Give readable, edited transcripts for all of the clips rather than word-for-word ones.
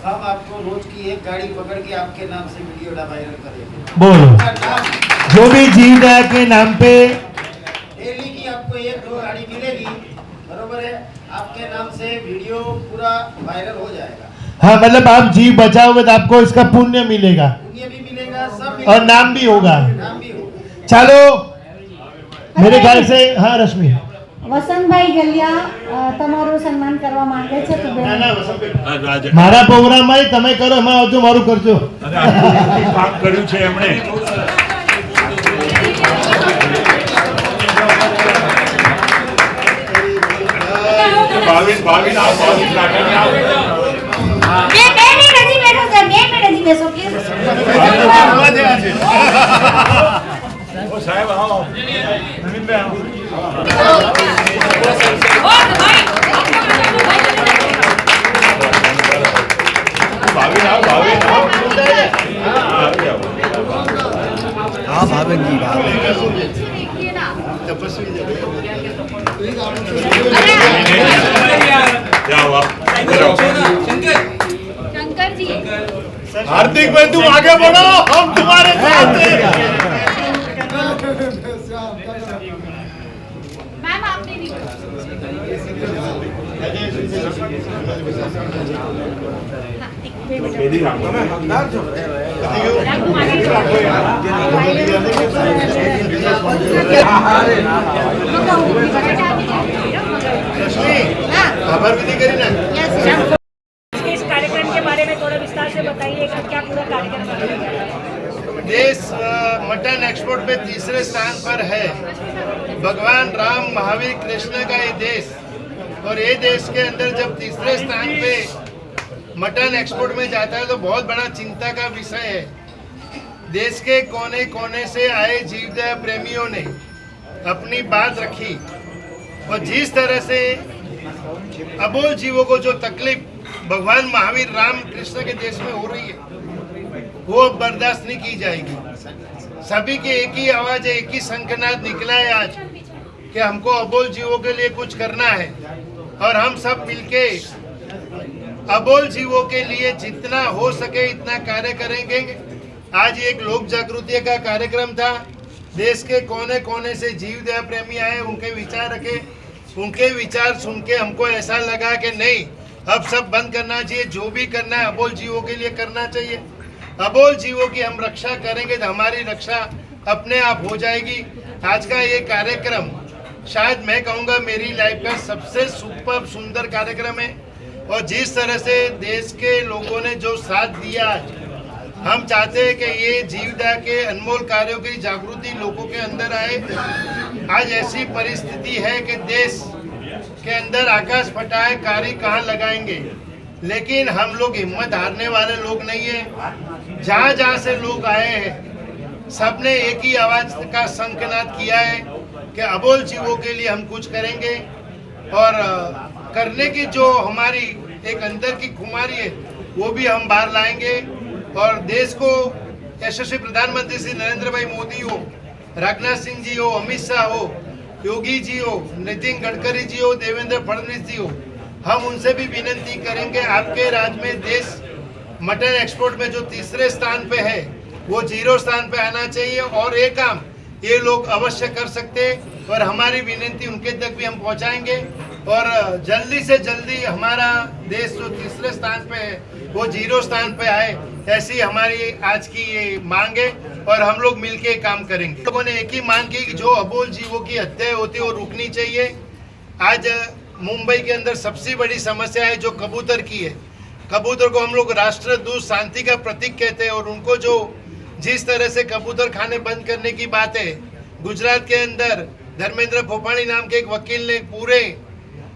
हम आपको रोज की एक गाड़ी पकड़ के आपके नाम से वीडियो वायरल करेंगे। बोलो, जो भी जीवदया के नाम पे डेली की आपको 1-2 गाड़ी मिलेगी, बरोबर है, आपके नाम से वीडियो पूरा वायरल हो जाएगा। हाँ, मतलब आप जीव बचाओगे तो आपको इसका पुण्य मिलेगा, पुण्य भी मिलेगा, सब मिलेगा, और नाम भी होगा। नाम भी होगा। ચાલો मेरे ख्याल से हाँ रश्मि વસંતભાઈ ગલિયા તમારું સન્માન કરવા માંગે છે તો બેન મારા પ્રોગ્રામમાં તમે કરો, એમાં આવજો, મારું કરજો. કામ કર્યું છે એમણે. ભાવિન બે મિનિટ હજી બેઠો છે, 2 મિનિટ હજી બેસો પ્લીઝ. સાહેબ આવો, નવીનભાઈ આવો. हाँ भावेन जी શંકર जी हार्दिक भाई तुम आगे बढ़ो, हम तुम्हारे साथ हैं. मैम आपने नहीं आभार विधि करी ना. इस कार्यक्रम के बारे में थोड़ा विस्तार से बताइए कि क्या पूरा कार्यक्रम है। देश मटन एक्सपोर्ट में तीसरे स्थान पर है. भगवान राम, महावीर, कृष्ण का ये देश, और ये देश के अंदर जब तीसरे स्थान पे मटन एक्सपोर्ट में जाता है तो बहुत बड़ा चिंता का विषय है. देश के कोने कोने से आए जीवदया प्रेमियों ने अपनी बात रखी, और जिस तरह से अबोल जीवों को जो तकलीफ भगवान महावीर, राम, कृष्ण के देश में हो रही है वो बर्दाश्त नहीं की जाएगी. सभी की एक ही आवाज है, एक ही शंखनाद निकला है आज कि हमको अबोल जीवों के लिए कुछ करना है, और हम सब मिलके अबोल जीवों के लिए जितना हो सके इतना कार्य करेंगे. आज एक लोक जागृति का कार्यक्रम था. देश के कोने कोने से जीवदया प्रेमी आए, उनके विचार रखे. उनके विचार सुन के हमको ऐसा लगा कि नहीं, अब सब बंद करना चाहिए. जो भी करना है अबोल जीवों के लिए करना चाहिए. अबोल जीवों की हम रक्षा करेंगे तो हमारी रक्षा अपने आप हो जाएगी. आज का ये कार्यक्रम शायद मैं कहूँगा मेरी लाइफ का सबसे सुपर सुंदर कार्यक्रम है. और जिस तरह से देश के लोगों ने जो साथ दिया, हम चाहते हैं कि ये जीवदया के अनमोल कार्यों की जागृति लोगों के अंदर आए. आज ऐसी परिस्थिति है कि देश के अंदर आकाश फटा है, कारी कहाँ लगाएंगे, लेकिन हम लोग हिम्मत हारने वाले लोग नहीं है. जहाँ जहाँ से लोग आए हैं सबने एक ही आवाज का शंखनाद किया है कि अबोल जीवों के लिए हम कुछ करेंगे. और करने की जो हमारी एक अंदर की खुमारी है वो भी हम बाहर लाएंगे. और देश को यशस्वी प्रधानमंत्री श्री नरेंद्र भाई मोदी हो, राजनाथ सिंह जी हो, अमित शाह हो, योगी जी हो, नितिन गडकरी जी हो, देवेंद्र फडणवीस जी हो, हम उनसे भी विनती करेंगे आपके राज्य में देश मटन एक्सपोर्ट में जो तीसरे स्थान पे है वो 0 स्थान पे आना चाहिए. और ये काम ये लोग अवश्य कर सकते हैं, और हमारी विनती उनके तक भी हम पहुंचाएंगे. और जल्दी से जल्दी हमारा देश जो तीसरे स्थान पे है वो 0 स्थान पे आए, ऐसी हमारी आज की ये मांग है. और हम लोग मिलके काम करेंगे. लोगों ने एक ही मांग की कि जो अबोल जीवों की हत्या होती है वो रुकनी चाहिए. आज मुंबई के अंदर सबसे बड़ी समस्या है जो कबूतर की है. कबूतर को हम लोग राष्ट्रदूत, शांति का प्रतीक कहते हैं, और उनको जो जिस तरह से कबूतर खाने बंद करने की बात है, गुजरात के अंदर धर्मेंद्र फोफाणी नाम के एक वकील ने पूरे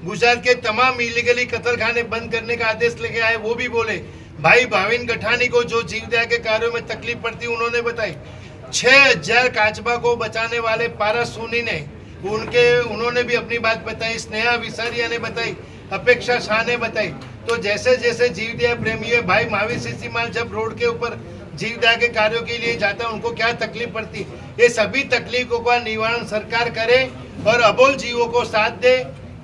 गुजरात के तमाम इलीगली कत्ल खाने बंद करने का आदेश लेके आए. वो भी बोले भाई भाविन गठानी को जो जीवदया के कार्यों में तकलीफ पड़ती उन्होंने बताई. 6000 काचबा को बचाने वाले पारा सोनी ने उन्होंने भी अपनी बात बताई. स्नेहा विसारिया ने बताई, अपेक्षा शाह ने बताई. तो जैसे जैसे जीवदया प्रेमी भाई महावीर सीसीमाल जब रोड के ऊपर जीवदया के कार्यों के लिए जाता है उनको क्या तकलीफ पड़ती, ये सभी तकलीफों का निवारण सरकार करे और अबोल जीवों को साथ दे.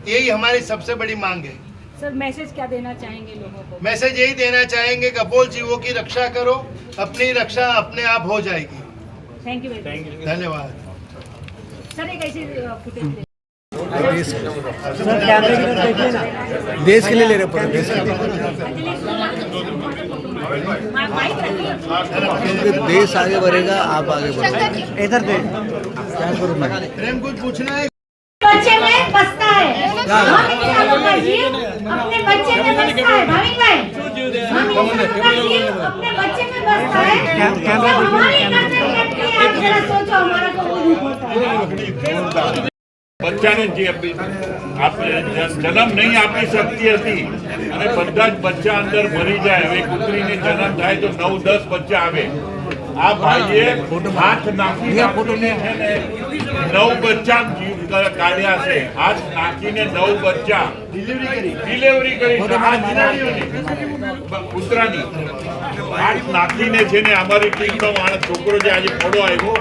यही हमारी सबसे बड़ी मांग है. सर मैसेज क्या देना चाहेंगे लोगों को? मैसेज यही देना चाहेंगे कि अबोल जीवों की रक्षा करो, अपनी रक्षा अपने आप हो जाएगी। Thank you very much. धन्यवाद। सर एक ऐसी फुटेज देश के लिए ले रहे पूरे देश के लिए। देश आगे बढ़ेगा, आप आगे बढ़ेंगे। इधर दे क्या करूँ मैं? प्रेम कुछ पूछना है? बच्चे में बसता है भाविक सालों का जीव अपने बच्चे में बसता है। भाविक भाई, भाविक सालों का जीव अपने बच्चे में बसता है। जब हमारी गर्दन कटती है, आप जरा सोचो हमारा कब दुख होता है। બચ્ચાને જે જન્મ નહીં આપી શકતી હતી અને બધા જ બચ્ચા અંદર મરી જાય. હવે કુતરીને જન્મ થાય તો 9-10 બચ્ચા આવે. આ ભાઈએ હાથ નાખીને છે ને 9 બચ્ચા કાઢ્યા છે. હાથ નાખીને 9 બચ્ચા ડિલિવરી કરી કૂતરાની હાથ નાખીને છે ને અમારી ટીમનો માણસ છોકરો જે આજે ફોડો આવ્યો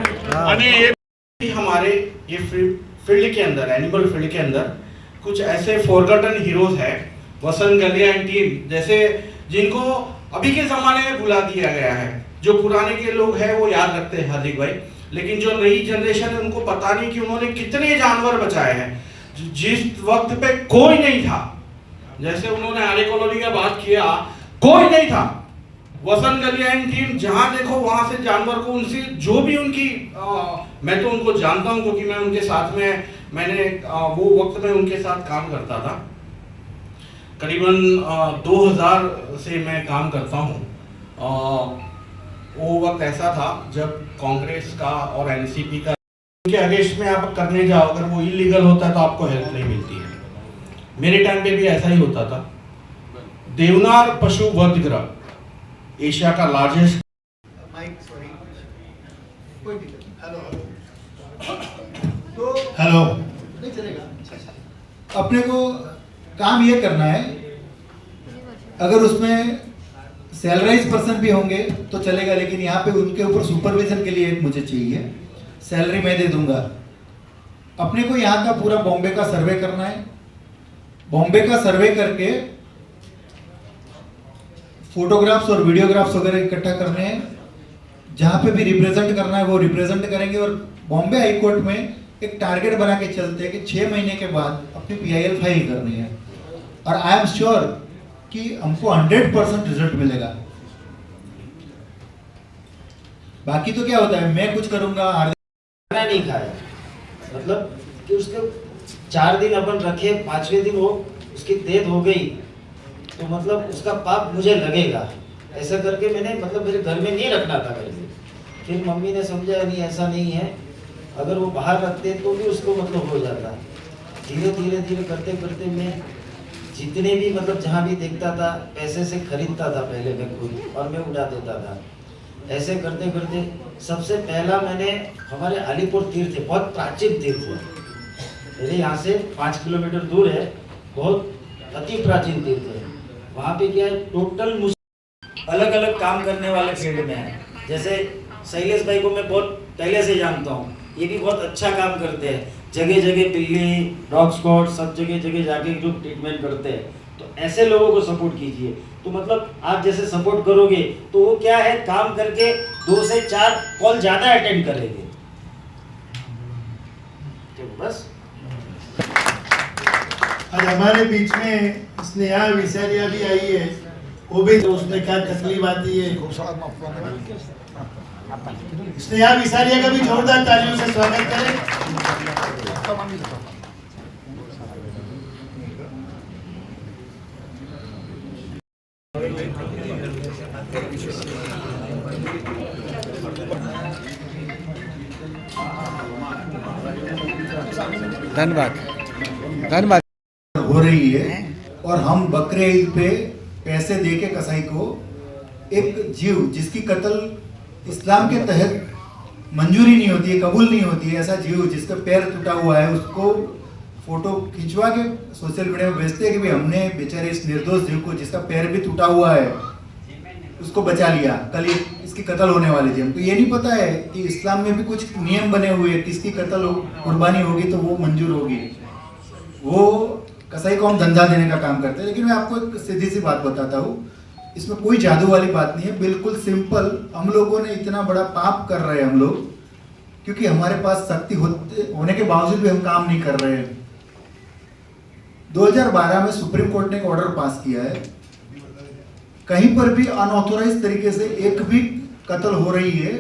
અને એ हमारे ये फील्ड के अंदर, एनिमल फील्ड के अंदर कुछ ऐसे फॉरगॉटन हीरोज हैं, वसंत गलिया एंड टीम जैसे, जिनको अभी के जमाने में भुला दिया गया है. जो पुराने के लोग हैं वो याद रखते हैं हार्दिक भाई, लेकिन जो नई जनरेशन है उनको पता नहीं कि उन्होंने कितने जानवर बचाए हैं जिस वक्त पे कोई नहीं था. जैसे उन्होंने आरे कॉलोनी का बात किया, कोई नहीं था. वसंत गलिया एंड टीम जहां देखो वहां से जानवर को, उनसे जो भी उनकी मैं तो उनको जानता हूं क्योंकि मैं उनके साथ में मैंने वो वक्त में उनके साथ काम करता था. करीबन 2000 से मैं काम करता हूं. वो वक्त ऐसा था जब कांग्रेस का और एनसीपी का उनके अगेंस्ट में आप करने जाओ, अगर वो इलीगल होता है तो आपको हेल्प नहीं मिलती है. मेरे टाइम पे भी ऐसा ही होता था. देवनार पशु वध गृह एशिया का लार्जेस्ट. हेलो, अपने को काम ये करना है, अगर उसमें सैलराइज पर्सन भी होंगे तो चलेगा, लेकिन यहाँ पे उनके ऊपर सुपरविजन के लिए एक मुझे चाहिए. सैलरी मैं दे दूंगा. अपने को यहाँ का पूरा बॉम्बे का सर्वे करना है. बॉम्बे का सर्वे करके फोटोग्राफ्स और वीडियोग्राफ्स वगैरह इकट्ठा करने हैं. जहाँ पे भी रिप्रेजेंट करना है वो रिप्रेजेंट करेंगे. और बॉम्बे हाई कोर्ट में एक टारगेट बना के चलते हैं कि 6 महीने के बाद अपनी PIL फाइल करनी है. और आई एम श्योर कि हमको 100% रिजल्ट मिलेगा. बाकी तो क्या होता है, मैं कुछ करूंगा, खाना नहीं खाया, मतलब कि उसके 4 दिन अपन रखे, 5वें दिन वो उसकी डेथ हो गई तो मतलब उसका पाप मुझे लगेगा. ऐसा करके मैंने मतलब मेरे घर में नहीं रखना था करके. फिर मम्मी ने समझा नहीं ऐसा नहीं है, अगर वो बाहर रखते तो भी उसको मतलब हो जाता. धीरे धीरे धीरे करते करते मैं जितने भी मतलब जहाँ भी देखता था पैसे से खरीदता था पहले मैं खुद, और मैं उड़ा देता था. ऐसे करते करते सबसे पहला मैंने हमारे अलीपुर तीर्थ है, बहुत प्राचीन तीर्थ है, मेरे यहाँ से 5 किलोमीटर दूर है, बहुत अति प्राचीन तीर्थ है. वहाँ पे क्या है, टोटल अलग अलग काम करने वाले फील्ड में है. जैसे शैलेश भाई को मैं बहुत पहले से जानता हूँ, ये भी बहुत अच्छा काम करते हैं. जगह जगह बिल्ली, डॉग स्क्वाड सब जगह जगह जाके जो ट्रीटमेंट करते हैं. तो ऐसे लोगों को सपोर्ट कीजिए. तो मतलब आप जैसे सपोर्ट करोगे तो वो क्या है, काम करके 2 से 4 कॉल ज़्यादा अटेंड करेंगे. तो बस आज हमारे बीच में स्नेहा विसारिया भी आई है. वो भी तो उसमें क्या तकलीफ आती है. स्नेहा विसारिया का भी जोरदार तालियों से स्वागत करें. धन्यवाद धन्यवाद. हो रही है और हम बकरे ईद पे पैसे दे के कसाई को एक जीव जिसकी कत्ल इस्लाम के तहत मंजूरी नहीं होती है, कबूल नहीं होती है, ऐसा जीव जिसका पैर टूटा हुआ है, उसको फोटो खिंचवा के सोशल मीडिया में भेजते हैं कि भाई हमने बेचारे इस निर्दोष जीव को जिसका पैर भी टूटा हुआ है उसको बचा लिया, कल इसकी कत्ल होने वाली थी. हमको ये नहीं पता है कि इस्लाम में भी कुछ नियम बने हुए हैं, किसकी कत्ल कुर्बानी होगी तो वो मंजूर होगी. वो कसाई को हम धंधा देने का काम करते हैं। लेकिन मैं आपको एक सीधी सी बात बताता हूँ, इसमें कोई जादू वाली बात नहीं है, बिल्कुल सिंपल। हम लोगों ने इतना बड़ा पाप कर रहे हैं हम लोग, क्योंकि हमारे पास शक्ति होने के बावजूद भी हम काम नहीं कर रहे हैं। 2012 में सुप्रीम कोर्ट ने एक ऑर्डर पास किया है, कहीं पर भी अनऑथोराइज तरीके से एक भी कत्ल हो रही है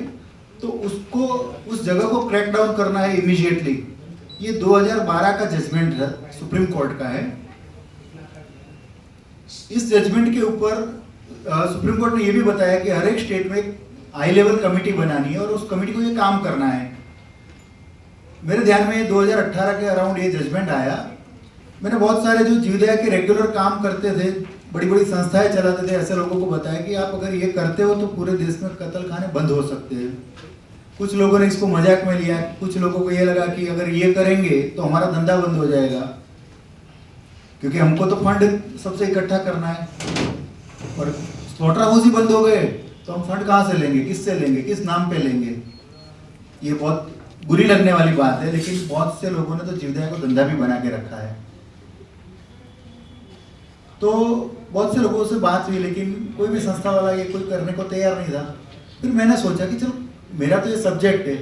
तो उसको, उस जगह को क्रैक डाउन करना है इमीडिएटली। ये 2012 का जजमेंट है, सुप्रीम कोर्ट का है। इस जजमेंट के ऊपर सुप्रीम कोर्ट ने यह भी बताया कि हर एक स्टेट में एक हाई लेवल कमेटी बनानी है और उस कमेटी को ये काम करना है। मेरे ध्यान में 2018 के अराउंड ये जजमेंट आया। मैंने बहुत सारे जो जीवदया के रेगुलर काम करते थे, बड़ी बड़ी संस्थाएं चलाते थे, ऐसे लोगों को बताया कि आप अगर ये करते हो तो पूरे देश में कत्ल खाने बंद हो सकते हैं। कुछ लोगों ने इसको मजाक में लिया, कुछ लोगों को ये लगा कि अगर ये करेंगे तो हमारा धंधा बंद हो जाएगा, क्योंकि हमको तो फंड सबसे इकट्ठा करना है। और स्लॉटर हाउस ही बंद हो गए तो हम फंड कहाँ से लेंगे, किससे लेंगे, किस नाम पे लेंगे? ये बहुत बुरी लगने वाली बात है, लेकिन बहुत से लोगों ने तो जीवदया को धंधा भी बना के रखा है। तो बहुत से लोगों से बात हुई, लेकिन कोई भी संस्था वाला ये कोई करने को तैयार नहीं था। फिर मैंने सोचा कि चलो मेरा तो ये सब्जेक्ट है,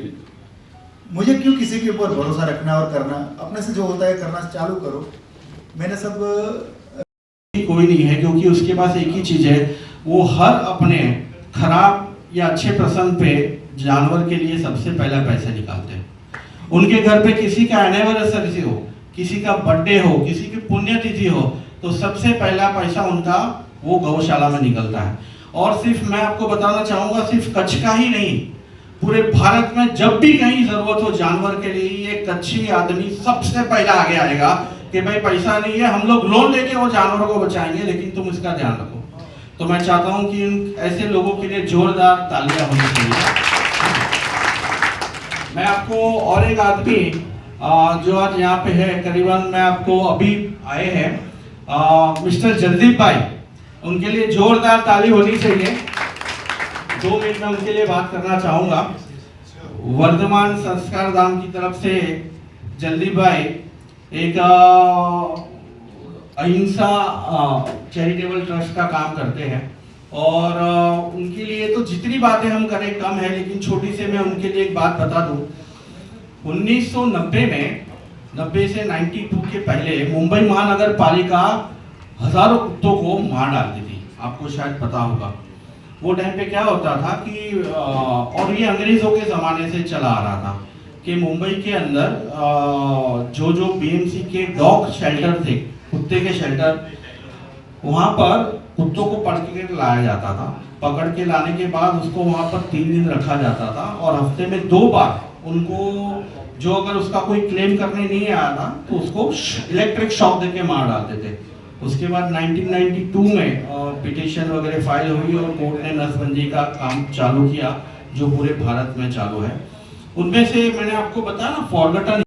मुझे क्यों किसी के ऊपर भरोसा रखना और करना, अपने से जो होता है करना चालू करो। मैंने सब कोई नहीं है, क्योंकि उसके पास एक ही चीज है, वो हर अपने खराब या अच्छे प्रसंग पे जानवर के लिए सबसे पहला पैसा निकालते हैं। उनके घर पे किसी का एनिवर्सरी हो, किसी का बर्थडे हो, किसी की पुण्यतिथि हो, तो सबसे पहला पैसा उनका वो गौशाला में निकलता है। और सिर्फ मैं आपको बताना चाहूंगा, सिर्फ कच्छ का ही नहीं, पूरे भारत में जब भी कहीं जरूरत हो जानवर के लिए, ये कच्छी आदमी सबसे पहला आगे आएगा कि भाई पैसा नहीं है, हम लोग लोन लेके वो जानवरों को बचाएंगे, लेकिन तुम इसका ध्यान रखो। तो मैं चाहता हूं कि ऐसे लोगों के लिए जोरदार तालियां होनी चाहिए। मैं आपको और एक आदमी जो आज यहाँ पे है, करीबन मैं आपको अभी आए हैं मिस्टर जल्दीप भाई, उनके लिए जोरदार ताली होनी चाहिए। 2 मिनट में उनके लिए बात करना चाहूंगा। वर्धमान संस्कार धाम की तरफ से जल्दीप भाई एक अहिंसा चैरिटेबल ट्रस्ट का काम करते हैं, और उनके लिए तो जितनी बातें हम करें कम है, लेकिन छोटी से मैं उनके लिए एक बात बता दूं। 1990 में, 90 से 92 के पहले मुंबई महानगर पालिका हजारों कुत्तों को मार डालती थी, आपको शायद पता होगा। वो टाइम पे क्या होता था कि और ये अंग्रेजों के ज़माने से चला आ रहा था कि मुंबई के अंदर जो बीएमसी के डॉग शेल्टर थे, कुत्ते के शेल्टर, वहाँ पर कुत्तों को पकड़ के लाया जाता था। पकड़ के लाने के बाद उसको वहाँ पर 3 दिन रखा जाता था, और हफ्ते में 2 बार उनको, जो अगर उसका कोई क्लेम करने नहीं आया था तो उसको इलेक्ट्रिक शॉक देके मार डालते थे। उसके बाद 1992 में पिटीशन वगैरह फाइल हुई और कोर्ट ने नसबंदी का काम चालू किया, जो पूरे भारत में चालू है। उनमें से मैंने आपको बताया ना, फॉरगॉटन